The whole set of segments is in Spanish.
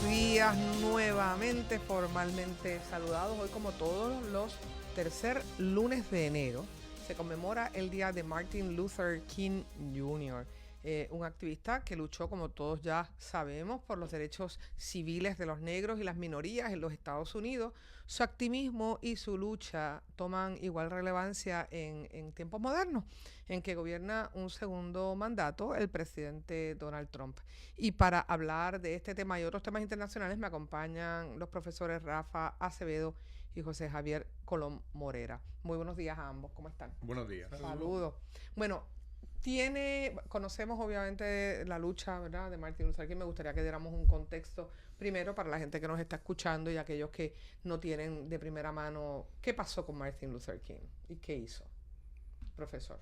días nuevamente, formalmente saludados. Hoy, como todos los tercer lunes de enero, se conmemora el día de Martin Luther King Jr., un activista que luchó, como todos ya sabemos, por los derechos civiles de los negros y las minorías en los Estados Unidos. Su activismo y su lucha toman igual relevancia en tiempos modernos, en que gobierna un segundo mandato el presidente Donald Trump. Y para hablar de este tema y otros temas internacionales me acompañan los profesores Rafa Acevedo y José Javier Colón Morera. Muy buenos días a ambos, ¿cómo están? Buenos días. Saludos. Bueno, conocemos obviamente la lucha, ¿verdad?, de Martin Luther King. Me gustaría que diéramos un contexto primero para la gente que nos está escuchando y aquellos que no tienen de primera mano qué pasó con Martin Luther King y qué hizo. Profesor.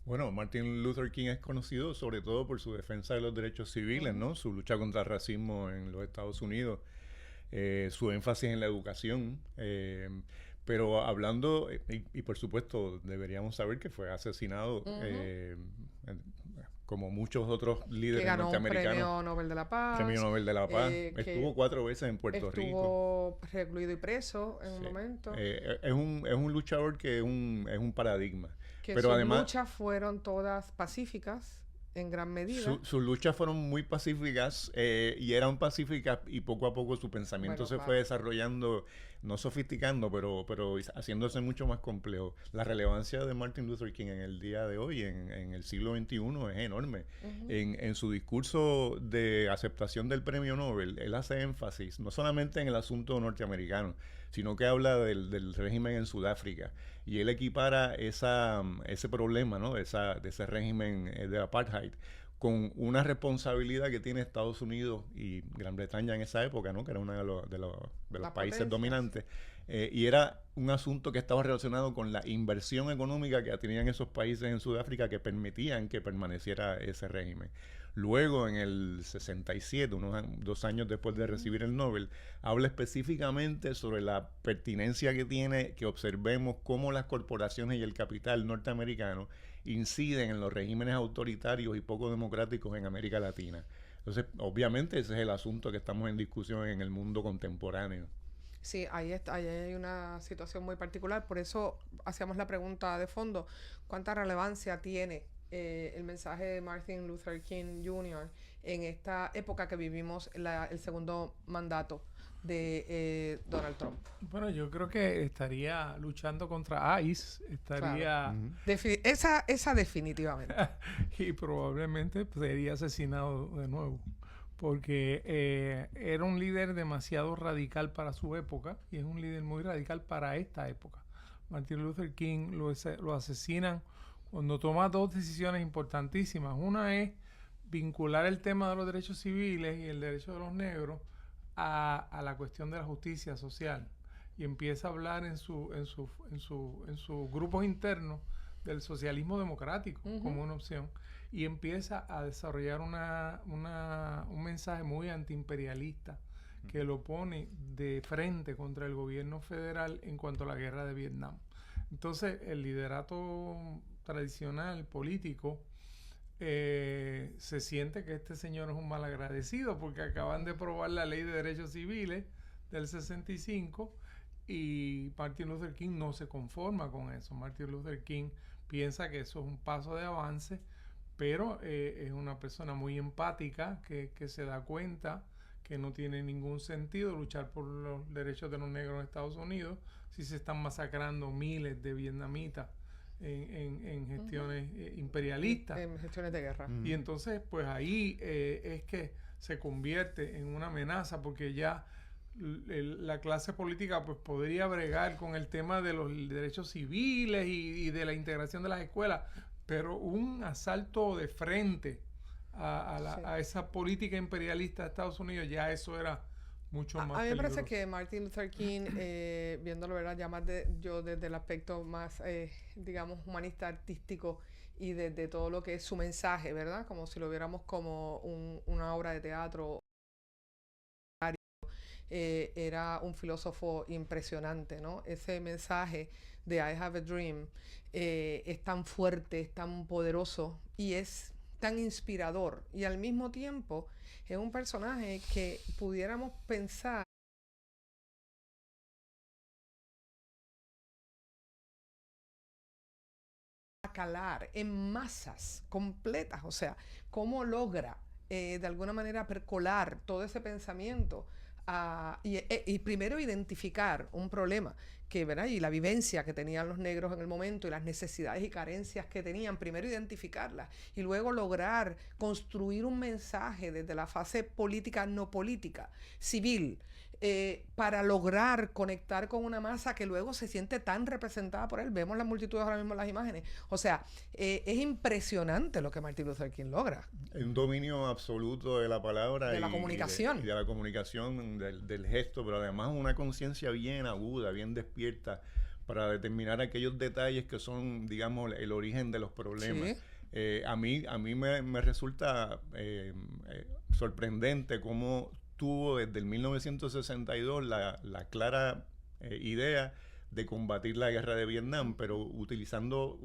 Bueno, Martin Luther King es conocido sobre todo por su defensa de los derechos civiles, ¿no? Su lucha contra el racismo en los Estados Unidos, su énfasis en la educación. Pero hablando, y por supuesto deberíamos saber que fue asesinado como muchos otros Que líderes ganó un norteamericanos. premio Nobel de la Paz. Premio Nobel de la Paz. Estuvo 4 veces en Puerto Rico. Estuvo recluido y preso en un momento. Es un luchador que es un paradigma. Que pero sus además, luchas fueron todas pacíficas en gran medida. Sus luchas fueron muy pacíficas y eran pacíficas, y poco a poco su pensamiento se fue desarrollando, no sofisticando, pero haciéndose mucho más complejo. La relevancia de Martin Luther King en el día de hoy, en el siglo XXI, es enorme. En su discurso de aceptación del premio Nobel, él hace énfasis no solamente en el asunto norteamericano, sino que habla del régimen en Sudáfrica. Y él equipara ese problema, ¿no?, de ese régimen de apartheid con una responsabilidad que tiene Estados Unidos y Gran Bretaña en esa época, ¿no?, que era uno de los países dominantes. Y era un asunto que estaba relacionado con la inversión económica que tenían esos países en Sudáfrica que permitían que permaneciera ese régimen. Luego, en el 67, 2 años después de recibir el Nobel, habla específicamente sobre la pertinencia que tiene que observemos cómo las corporaciones y el capital norteamericano inciden en los regímenes autoritarios y poco democráticos en América Latina. Entonces, obviamente, ese es el asunto que estamos en discusión en el mundo contemporáneo. Sí, ahí hay una situación muy particular, por eso hacíamos la pregunta de fondo: ¿cuánta relevancia tiene el mensaje de Martin Luther King Jr. en esta época que vivimos el segundo mandato de Donald Trump? Bueno, yo creo que estaría luchando contra ICE, estaría... Claro. Esa definitivamente. y probablemente sería asesinado de nuevo, porque era un líder demasiado radical para su época y es un líder muy radical para esta época. Martin Luther King lo asesinan cuando toma 2 decisiones importantísimas. Una es vincular el tema de los derechos civiles y el derecho de los negros a la cuestión de la justicia social, y empieza a hablar en sus grupos internos del socialismo democrático como una opción, y empieza a desarrollar un mensaje muy antiimperialista que lo pone de frente contra el gobierno federal en cuanto a la guerra de Vietnam. Entonces, el liderato tradicional político se siente que este señor es un malagradecido porque acaban de aprobar la ley de derechos civiles del 65 y Martin Luther King no se conforma con eso. Martin Luther King piensa que eso es un paso de avance, pero es una persona muy empática que se da cuenta que no tiene ningún sentido luchar por los derechos de los negros en Estados Unidos si se están masacrando miles de vietnamitas en gestiones imperialistas. En gestiones de guerra. Y entonces, pues ahí es que se convierte en una amenaza, porque ya la clase política pues podría bregar con el tema de los derechos civiles y de la integración de las escuelas, pero un asalto de frente a esa política imperialista de Estados Unidos, ya eso era mucho más A mí me parece peligroso. que Martin Luther King, viéndolo, ¿verdad?, ya más yo desde el aspecto más, digamos, humanista, artístico, y desde todo lo que es su mensaje, ¿verdad?, como si lo viéramos como una obra de teatro. Era un filósofo impresionante, ¿no? Ese mensaje de I have a dream es tan fuerte, es tan poderoso y es tan inspirador, y al mismo tiempo es un personaje que pudiéramos pensar a calar en masas completas, o sea, cómo logra de alguna manera percolar todo ese pensamiento y primero identificar un problema que, ¿verdad? Y la vivencia que tenían los negros en el momento y las necesidades y carencias que tenían, primero identificarlas y luego lograr construir un mensaje desde la fase política, no política, civil, para lograr conectar con una masa que luego se siente tan representada por él. Vemos las multitudes ahora mismo en las imágenes. O sea, es impresionante lo que Martin Luther King logra. Un dominio absoluto de la palabra. De la comunicación. Y de la comunicación, del gesto, pero además una conciencia bien aguda, bien despierta para determinar aquellos detalles que son, digamos, el origen de los problemas. Sí. A mí me resulta sorprendente cómo tuvo desde el 1962 la clara idea de combatir la guerra de Vietnam, pero utilizando,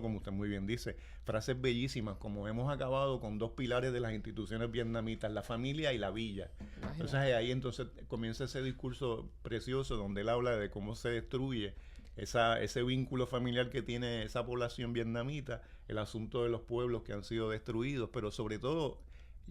como usted muy bien dice, frases bellísimas, como hemos acabado con dos pilares de las instituciones vietnamitas, la familia y la villa. Entonces ahí entonces comienza ese discurso precioso donde él habla de cómo se destruye ese vínculo familiar que tiene esa población vietnamita, el asunto de los pueblos que han sido destruidos, pero sobre todo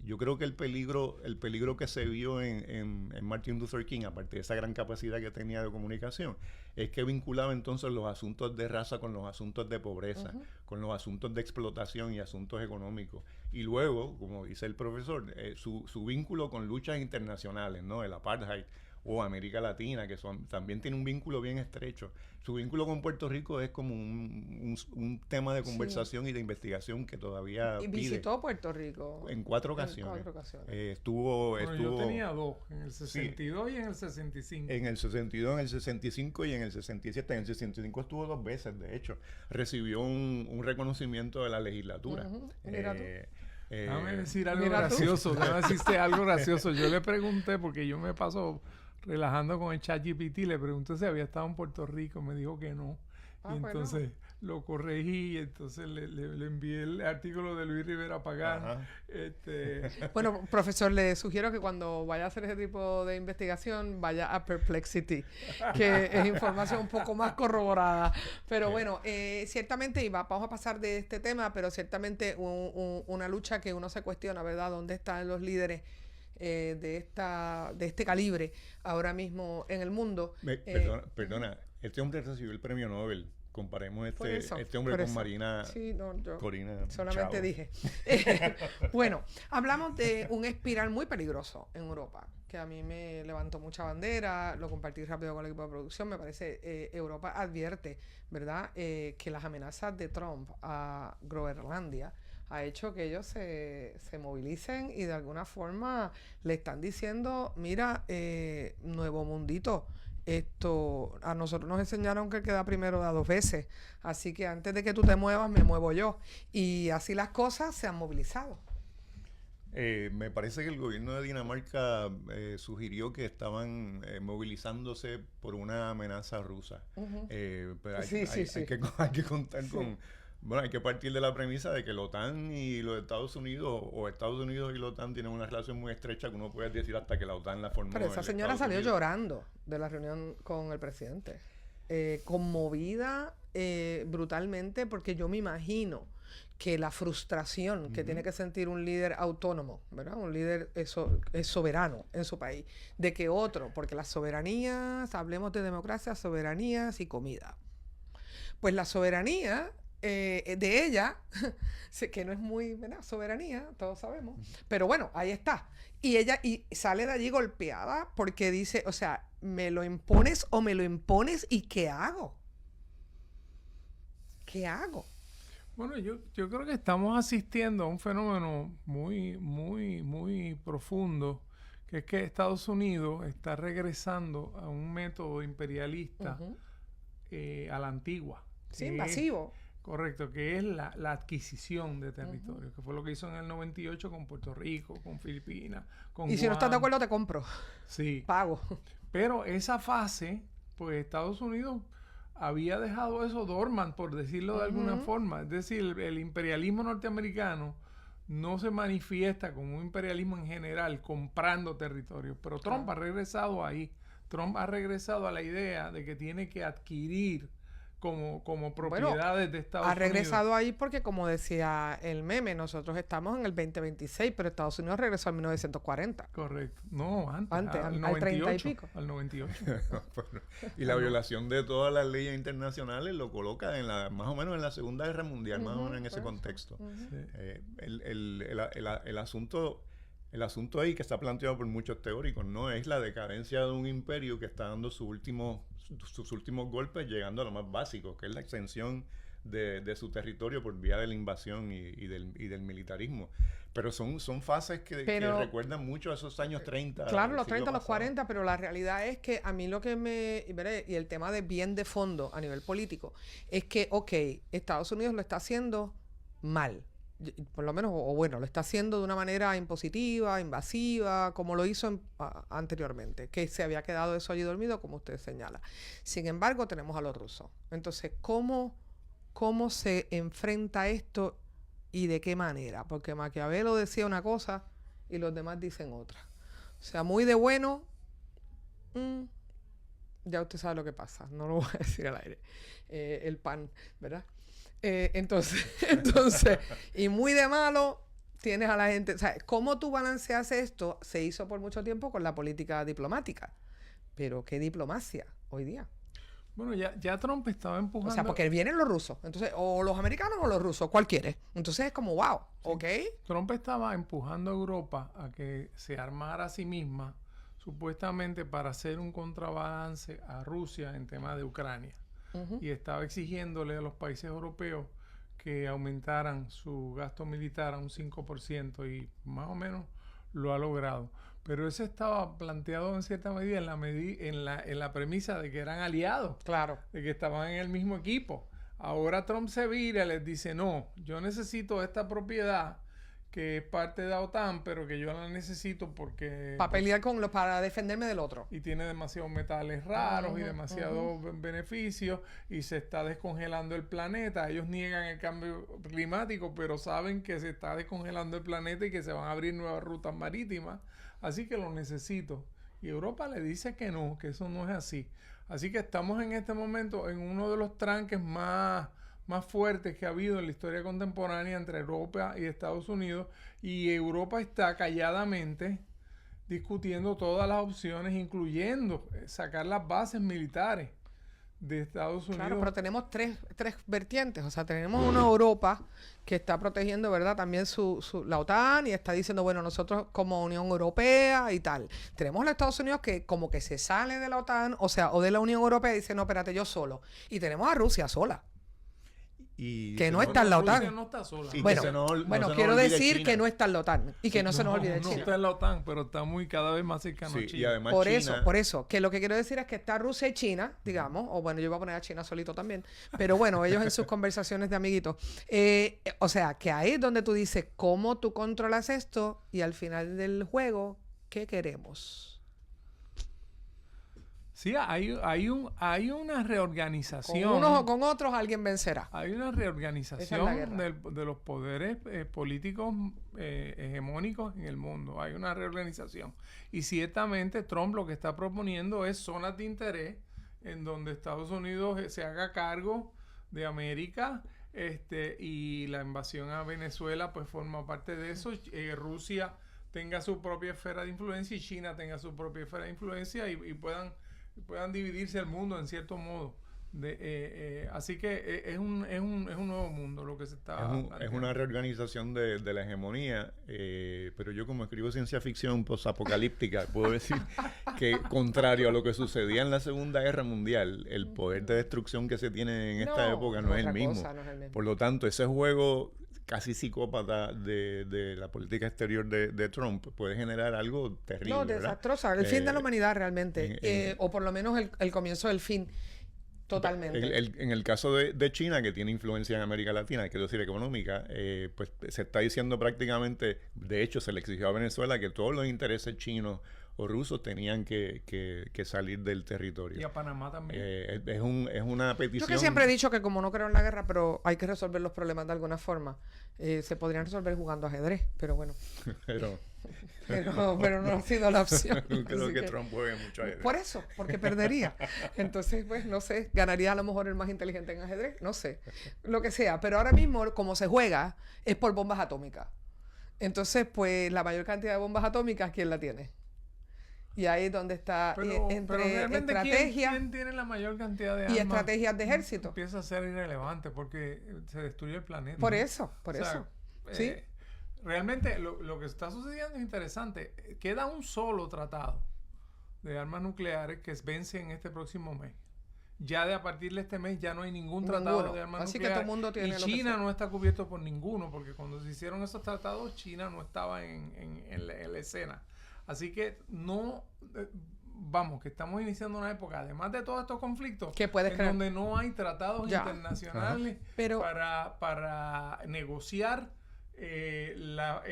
yo creo que el peligro que se vio en Martin Luther King, aparte de esa gran capacidad que tenía de comunicación, es que vinculaba entonces los asuntos de raza con los asuntos de pobreza, con los asuntos de explotación y asuntos económicos. Y luego, como dice el profesor, su vínculo con luchas internacionales, ¿no? El apartheid o América Latina, que también tiene un vínculo bien estrecho. Su vínculo con Puerto Rico es como un tema de conversación y de investigación que todavía y visitó Puerto Rico en 4 ocasiones. Yo tenía 2, en el 62 y en el 65. En el 62, en el 65 y en el 67. En el 65 estuvo 2 veces, de hecho. Recibió un reconocimiento de la legislatura. Déjame decir algo gracioso. Déjame decirte algo gracioso. Yo le pregunté, porque yo me paso relajando con el ChatGPT, le pregunté si había estado en Puerto Rico, me dijo que no. Y entonces lo corregí y entonces le envié el artículo de Luis Rivera Pagán. Bueno, profesor, le sugiero que cuando vaya a hacer ese tipo de investigación vaya a Perplexity, que es información un poco más corroborada. Pero bueno, ciertamente, y vamos a pasar de este tema, pero ciertamente una lucha que uno se cuestiona, ¿verdad? ¿Dónde están los líderes de este calibre ahora mismo en el mundo? Perdona, este hombre recibió el premio Nobel. Comparemos este hombre con Marina. Sí, yo Corina solamente Chao. Dije. Bueno, hablamos de un espiral muy peligroso en Europa, que a mí me levantó mucha bandera, lo compartí rápido con el equipo de producción. Me parece, Europa advierte, ¿verdad?, que las amenazas de Trump a Groenlandia ha hecho que ellos se movilicen y de alguna forma le están diciendo, mira, nuevo mundito, esto a nosotros nos enseñaron que queda primero da 2 veces, así que antes de que tú te muevas me muevo yo, y así las cosas se han movilizado. Me parece que el gobierno de Dinamarca sugirió que estaban movilizándose por una amenaza rusa. Pero hay que contar con... Bueno, hay que partir de la premisa de que la OTAN y los Estados Unidos, o Estados Unidos y la OTAN tienen una relación muy estrecha que uno puede decir hasta que la OTAN la formó. Pero esa señora salió llorando de la reunión con el presidente, conmovida brutalmente, porque yo me imagino que la frustración que tiene que sentir un líder autónomo, ¿verdad? Un líder es soberano en su país, de que otro, porque las soberanías, hablemos de democracia, soberanías y comida. Pues la soberanía de ella, que no es muy, ¿verdad?, soberanía, todos sabemos, pero bueno, ahí está. Y ella sale de allí golpeada porque dice, o sea, me lo impones o me lo impones, ¿y qué hago? ¿Qué hago? Bueno, yo creo que estamos asistiendo a un fenómeno muy, muy, muy profundo, que es que Estados Unidos está regresando a un método imperialista a la antigua. Sí, invasivo. Correcto, que es la adquisición de territorio, que fue lo que hizo en el 98 con Puerto Rico, con Filipinas, con Guam. Si no estás de acuerdo, te compro. Sí. Pago. Pero esa fase, pues Estados Unidos había dejado eso dormant, por decirlo de alguna forma. Es decir, el imperialismo norteamericano no se manifiesta como un imperialismo en general comprando territorios, pero Trump ha regresado ahí. Trump ha regresado a la idea de que tiene que adquirir como propiedades de Estados Unidos. Ha regresado ahí porque, como decía el meme, nosotros estamos en el 2026, pero Estados Unidos regresó en 1940. Correcto. No, antes al 98, 30 y pico. Al 98. Y la violación de todas las leyes internacionales lo coloca más o menos en la Segunda Guerra Mundial, más o menos en ese contexto. Sí. El asunto ahí que está planteado por muchos teóricos, ¿no? Es la decadencia de un imperio que está dando sus últimos golpes, llegando a lo más básico, que es la extensión de su territorio por vía de la invasión y del militarismo. Pero son fases que recuerdan mucho a esos años 30. Claro, los 30, los 40, pero la realidad es que a mí lo que y el tema de bien de fondo a nivel político, es que, Estados Unidos lo está haciendo mal. Por lo menos, lo está haciendo de una manera impositiva, invasiva, como lo hizo anteriormente, que se había quedado eso allí dormido, como usted señala. Sin embargo, tenemos a los rusos. Entonces, ¿cómo se enfrenta esto y de qué manera? Porque Maquiavelo decía una cosa y los demás dicen otra. O sea, muy de bueno, ya usted sabe lo que pasa, no lo voy a decir al aire. El pan, ¿verdad? Entonces, y muy de malo, tienes a la gente. O sea, ¿cómo tú balanceas esto? Se hizo por mucho tiempo con la política diplomática. Pero ¿qué diplomacia hoy día? Bueno, ya Trump estaba empujando. O sea, porque vienen los rusos. Entonces, o los americanos o los rusos, ¿cuál quiere? Entonces es como, wow, ¿ok? Trump estaba empujando a Europa a que se armara a sí misma, supuestamente para hacer un contrabalance a Rusia en tema de Ucrania. Y estaba exigiéndole a los países europeos que aumentaran su gasto militar a un 5% y más o menos lo ha logrado. Pero eso estaba planteado en cierta medida en la premisa de que eran aliados, claro, de que estaban en el mismo equipo. Ahora Trump se vira y les dice, no, yo necesito esta propiedad que es parte de la OTAN, pero que yo la necesito porque... Para pelear para defenderme del otro. Y tiene demasiados metales raros y demasiados beneficios y se está descongelando el planeta. Ellos niegan el cambio climático, pero saben que se está descongelando el planeta y que se van a abrir nuevas rutas marítimas. Así que lo necesito. Y Europa le dice que no, que eso no es así. Así que estamos en este momento en uno de los tranques más fuertes que ha habido en la historia contemporánea entre Europa y Estados Unidos, y Europa está calladamente discutiendo todas las opciones, incluyendo sacar las bases militares de Estados Unidos. Claro, pero tenemos tres vertientes. O sea, tenemos una Europa que está protegiendo, ¿verdad?, también la OTAN, y está diciendo, bueno, nosotros como Unión Europea y tal. Tenemos a los Estados Unidos que como que se sale de la OTAN, o de la Unión Europea, y dice, no, espérate, yo solo. Y tenemos a Rusia sola. Que no está en la OTAN. No está sola. Sí, bueno, quiero decir que no está en la OTAN y que no se nos olvide China. No está en la OTAN, pero está cada vez más cercano a China. Y además por eso, que lo que quiero decir es que está Rusia y China, digamos, o bueno, yo voy a poner a China solito también, pero bueno, ellos en sus conversaciones de amiguitos. O sea, que ahí es donde tú dices cómo tú controlas esto y al final del juego, ¿qué queremos? Sí, hay una reorganización. Con unos o con otros alguien vencerá. Hay una reorganización de los poderes políticos hegemónicos en el mundo. Hay una reorganización. Y ciertamente Trump lo que está proponiendo es zonas de interés en donde Estados Unidos se haga cargo de América, y la invasión a Venezuela pues forma parte de eso. Rusia tenga su propia esfera de influencia y China tenga su propia esfera de influencia y puedan dividirse el mundo en cierto modo. Así que es un nuevo mundo lo que se está es una reorganización de la hegemonía, pero yo, como escribo ciencia ficción posapocalíptica, puedo decir que, contrario a lo que sucedía en la Segunda Guerra Mundial, el poder de destrucción que se tiene en esta época no es el mismo. Por lo tanto, ese juego casi psicópata de la política exterior de Trump puede generar algo terrible. No, desastroso. El fin de la humanidad realmente. O por lo menos el comienzo del fin. Totalmente. En el caso de China, que tiene influencia en América Latina, quiero decir económica, pues se está diciendo prácticamente, de hecho se le exigió a Venezuela que todos los intereses chinos o rusos tenían que salir del territorio. Y a Panamá también. Es una petición. Yo que siempre he dicho que como no creo en la guerra, pero hay que resolver los problemas de alguna forma. Se podrían resolver jugando ajedrez, pero bueno. pero no ha sido la opción. No creo que Trump juegue mucho ajedrez. Por eso, porque perdería. Entonces, pues, no sé, ganaría a lo mejor el más inteligente en ajedrez, no sé, lo que sea. Pero ahora mismo, como se juega, es por bombas atómicas. Entonces, pues, la mayor cantidad de bombas atómicas, ¿quién la tiene? Y ahí es donde está entre estrategias. ¿Quién tiene la mayor cantidad de armas? Y estrategias de ejército. Empieza a ser irrelevante porque se destruye el planeta. Por eso. Sí. Realmente lo que está sucediendo es interesante. Queda un solo tratado de armas nucleares que vence en este próximo mes. Ya a partir de este mes ya no hay ningún tratado de armas nucleares. Así que todo el mundo tiene y China no está cubierto por ninguno, porque cuando se hicieron esos tratados, China no estaba en la escena. Así que que estamos iniciando una época, además de todos estos conflictos, donde no hay tratados internacionales para negociar la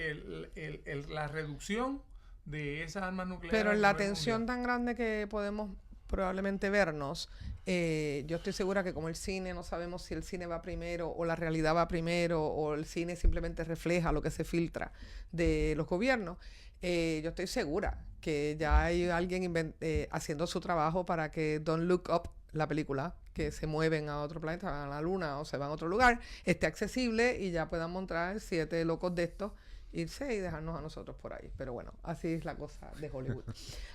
reducción de esas armas nucleares. Pero en la tensión tan grande que podemos probablemente vernos, yo estoy segura que como el cine, no sabemos si el cine va primero o la realidad va primero o el cine simplemente refleja lo que se filtra de los gobiernos. Yo estoy segura que ya hay alguien haciendo su trabajo para que Don't Look Up, la película, que se mueven a otro planeta, a la luna o se van a otro lugar, esté accesible y ya puedan montar 7 locos de estos, irse y dejarnos a nosotros por ahí. Pero bueno, así es la cosa de Hollywood.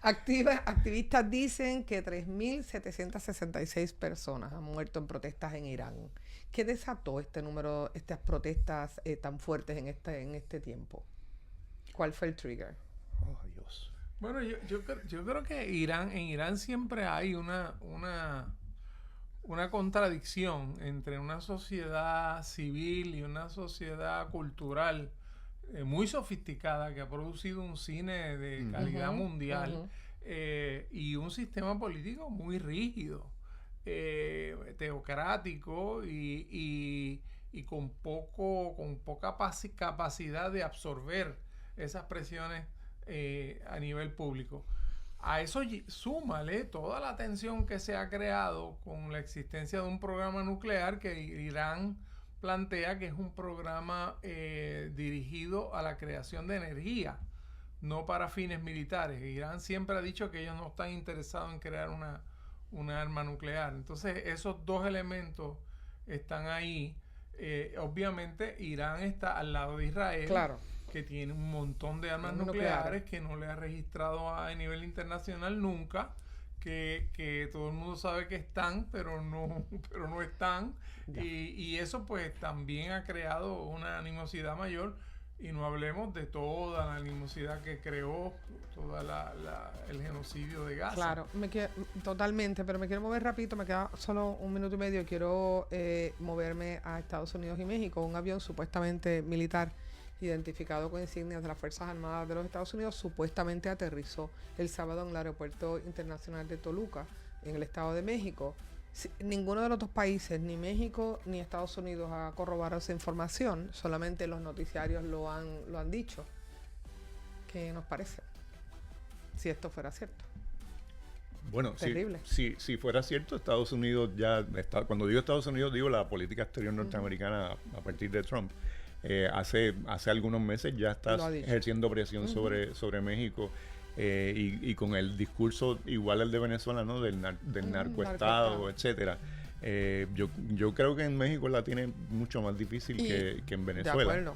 Activistas dicen que 3.766 personas han muerto en protestas en Irán. ¿Qué desató este número, estas protestas tan fuertes en este tiempo? ¿Cuál fue el trigger? Oh, Dios. Bueno, yo creo que en Irán siempre hay una contradicción entre una sociedad civil y una sociedad cultural muy sofisticada que ha producido un cine de calidad mundial y un sistema político muy rígido, teocrático y con poca capacidad de absorber esas presiones a nivel público. A eso súmale toda la tensión que se ha creado con la existencia de un programa nuclear que Irán plantea que es un programa dirigido a la creación de energía, no para fines militares. Irán siempre ha dicho que ellos no están interesados en crear una arma nuclear. Entonces esos dos elementos están ahí. Obviamente Irán está al lado de Israel, claro, que tiene un montón de armas nucleares que no le ha registrado a nivel internacional nunca, que todo el mundo sabe que están, pero no están, y eso pues también ha creado una animosidad mayor, y no hablemos de toda la animosidad que creó el genocidio de Gaza. Claro, totalmente, pero me quiero mover rapidito, me queda solo 1 minuto y medio, quiero moverme a Estados Unidos y México. Un avión supuestamente militar identificado con insignias de las Fuerzas Armadas de los Estados Unidos supuestamente aterrizó el sábado en el Aeropuerto Internacional de Toluca, en el Estado de México. Ninguno de los dos países, ni México ni Estados Unidos, ha corroborado esa información, solamente los noticiarios lo han dicho. ¿Qué nos parece? Si esto fuera cierto. Bueno, terrible. Si fuera cierto, Estados Unidos ya está, cuando digo Estados Unidos digo la política exterior norteamericana a partir de Trump. Hace algunos meses ya está ejerciendo presión sobre México y con el discurso igual al de Venezuela, ¿no? del narcoestado, etcétera. Yo creo que en México la tiene mucho más difícil que en Venezuela. De acuerdo.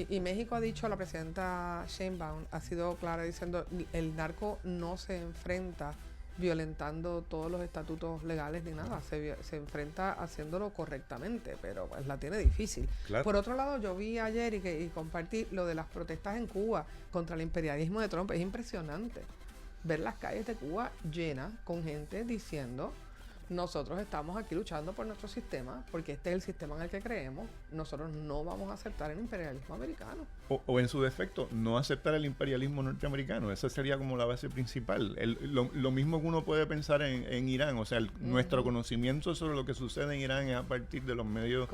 Y México ha dicho, la presidenta Sheinbaum ha sido clara diciendo el narco no se enfrenta violentando todos los estatutos legales ni nada, se enfrenta haciéndolo correctamente, pero pues la tiene difícil. Claro. Por otro lado, yo vi ayer y compartí lo de las protestas en Cuba contra el imperialismo de Trump. Es impresionante ver las calles de Cuba llenas con gente diciendo nosotros estamos aquí luchando por nuestro sistema, porque este es el sistema en el que creemos. Nosotros no vamos a aceptar el imperialismo americano. O en su defecto, no aceptar el imperialismo norteamericano. Esa sería como la base principal. Lo mismo que uno puede pensar en Irán. O sea, nuestro conocimiento sobre lo que sucede en Irán es a partir de los medios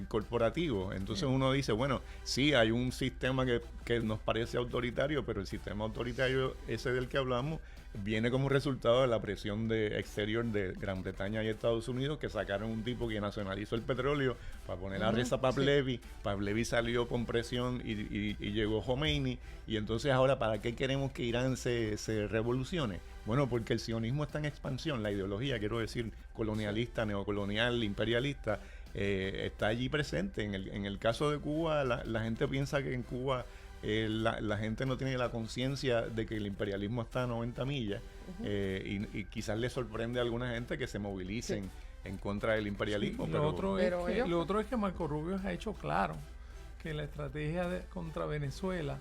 corporativos. Entonces uno dice, bueno, sí, hay un sistema que nos parece autoritario, pero el sistema autoritario ese del que hablamos viene como resultado de la presión exterior de Gran Bretaña y Estados Unidos, que sacaron un tipo que nacionalizó el petróleo para poner a Reza Pahlavi. Pahlavi salió con presión y llegó Khomeini. Y entonces ahora, ¿para qué queremos que Irán se revolucione? Bueno, porque el sionismo está en expansión, la ideología, quiero decir, colonialista, neocolonial, imperialista, está allí presente. En el caso de Cuba, la gente piensa que en Cuba la gente no tiene la conciencia de que el imperialismo está a 90 millas y quizás le sorprende a alguna gente que se movilicen en contra del imperialismo. Sí, lo otro es que Marco Rubio ha hecho claro que la estrategia contra Venezuela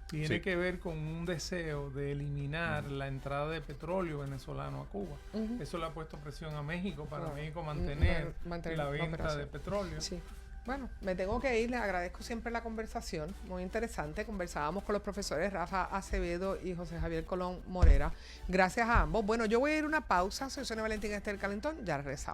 tiene que ver con un deseo de eliminar la entrada de petróleo venezolano a Cuba. Eso le ha puesto presión a México para México mantener la venta de petróleo. Sí. Bueno, me tengo que ir, les agradezco siempre la conversación, muy interesante. Conversábamos con los profesores Rafa Acevedo y José Javier Colón Morera. Gracias a ambos. Bueno, yo voy a ir a una pausa, soy Sonia Valentín Esther Calentón, ya regresamos.